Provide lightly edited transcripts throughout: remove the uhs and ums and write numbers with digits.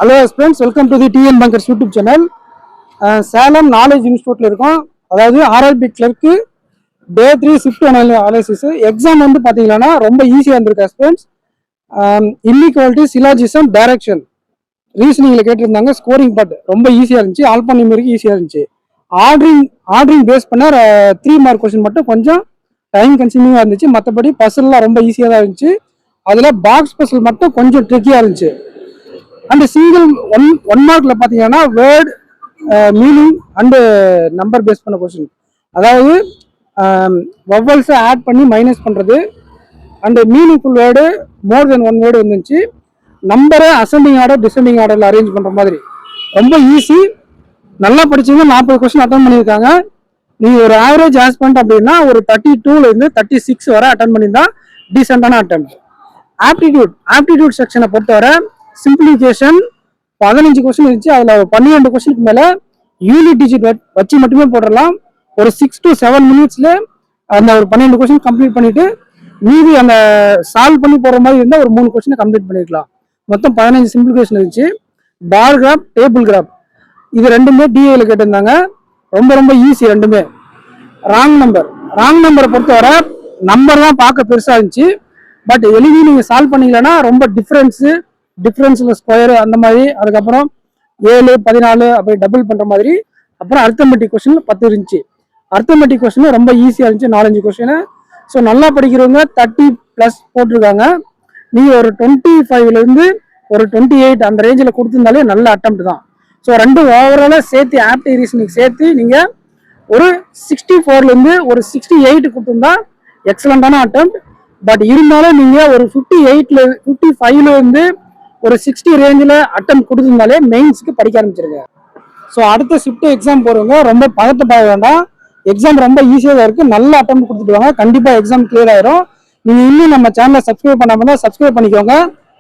Hello friends, welcome to the TN Bankers YouTube channel. Salem Knowledge Institute இருக்கும். அதாவது RRB clerk day 3 shift analysis exam வந்து பாத்தீங்கன்னா ரொம்ப ஈஸியா இருந்திருக்கு ஃப்ரெண்ட்ஸ். இன்இக்வாலிட்டி, சிலாஜிசம், டைரக்ஷன், ரீசனிங்ல கேட்டிருந்தாங்க. ஸ்கோரிங் பார்ட் ரொம்ப ஈஸியா இருந்துச்சு. ஆல்பா நியூமெரிக் ஈஸியா இருந்துச்சு. ஆர்டரிங் பேஸ் பண்ண 3 மார்க் கொஸ்டின் மட்டும் கொஞ்சம் டைம் கன்சியூமிங்கா இருந்துச்சு. மற்றபடி பசில்லாம் ரொம்ப ஈஸியா தான் இருந்துச்சு. அதுல பாக்ஸ் பசில் மட்டும் கொஞ்சம் ட்ரிக்கியா இருந்துச்சு. அண்ட் சிங்கிள் ஒன் மார்க்ல பாத்தீங்கன்னா word meaning and number base பண்ண கொஸ்டின், அதாவது வவல்ஸை ஆட் பண்ணி மைனஸ் பண்றது and meaningful word more than one word வந்துச்சு. நம்பரை அசெண்டிங் ஆர்டர் டிசெண்டிங் ஆர்டர்ல அரேஞ்ச் பண்ற மாதிரி ரொம்ப ஈஸி. நல்லா படிச்சவங்க 40 கொஸ்டின் அட்டன் பண்ணியிருக்காங்க. நீங்க ஒரு ஆவரேஜ் ஆஸ்பெண்ட் அப்படின்னா ஒரு 32ல இருந்து 36 வரை அட்டன் பண்ணியிருந்தா டீசென்டான அட்டம். ஆப்டிடியூட் செக்ஷனை பொறுத்தவரை சிம்பிளிஃபிகேஷன் 15 கொஸ்டின் இருந்துச்சு. அதுல 12 கொஸ்டினுக்கு மேல யூனிட் டிஜிட் வச்சு மட்டுமே போடலாம். ஒரு 6 to 7 மினிட்ஸ்ல அந்த ஒரு 12 கொஸ்டின் கம்ப்ளீட் பண்ணிட்டு மீதி அந்த சால்வ் பண்ணி போற மாதிரி இருந்தால் ஒரு 3 கொஸ்டினை கம்ப்ளீட் பண்ணிருக்கலாம். மொத்தம் 15 சிம்பிளிஃபிகேஷன் இருந்துச்சு. பார் கிராப், டேபிள் கிராப், இது ரெண்டுமே டிஏல கேட்டிருந்தாங்க. ரொம்ப ரொம்ப ஈஸி ரெண்டுமே. ராங் நம்பரை பொறுத்தவரை நம்பர் தான் பார்க்க பெருசா இருந்துச்சு. பட் எழுதி நீங்க சால்வ் பண்ணீங்கன்னா ரொம்ப டிஃபரன்ஸ்ல ஸ்கொயர் அந்த மாதிரி, அதுக்கப்புறம் 7, 14 அப்படி டபுள் பண்ற மாதிரி. அப்புறம் அர்த்தமெட்டிக் கொஸ்டின் 10 இருந்துச்சு. அர்த்தமெட்டிக் கொஸ்டின் ரொம்ப ஈஸியா இருந்துச்சு, 4-5 கொஸ்டின். ஸோ நல்லா படிக்கிறவங்க 30+ போட்டிருக்காங்க. நீங்க ஒரு 25ல இருந்து ஒரு 28 அந்த ரேஞ்சில் கொடுத்திருந்தாலே நல்ல அட்டெம்ப்ட் தான். ஸோ ரெண்டு ஓவராலா சேர்த்து ஆப்டி ரீசனிங் சேர்த்து நீங்க ஒரு 64ல இருந்து ஒரு 68 கொடுத்திருந்தா எக்ஸலண்டான அட்டெம்ப்ட். பட் இருந்தாலும் நீங்க ஒரு 55ல இருந்து ஒரு 60 ரேஞ்சில் அட்டம் கொடுத்திருந்தாலே மெயின்ஸ்க்கு படிக்க ஆரம்பிச்சிருங்க. ஸோ அடுத்த ஷிஃப்ட் எக்ஸாம் போறவங்க ரொம்ப பதட்டப்பட வேண்டாம். எக்ஸாம் ரொம்ப ஈஸியாக தான் இருக்கு. நல்ல அட்டம் கொடுத்துட்டு வாங்க, கண்டிப்பா எக்ஸாம் கிளியர் ஆயிரும். நீங்க இன்னும் நம்ம சேனலை சப்ஸ்கிரைப் பண்ணாம தான் சப்ஸ்கிரைப் பண்ணிக்கோங்க.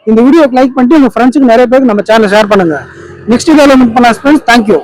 இந்த வீடியோக்கு லைக் பண்ணிட்டு உங்க ஃப்ரெண்ட்ஸுக்கு நிறைய பேருக்கு நம்ம சேனலை ஷேர் பண்ணுங்க. நெக்ஸ்ட் வீடியோல மீட் பண்ணலாம் ஃப்ரெண்ட்ஸ். தேங்க்யூ.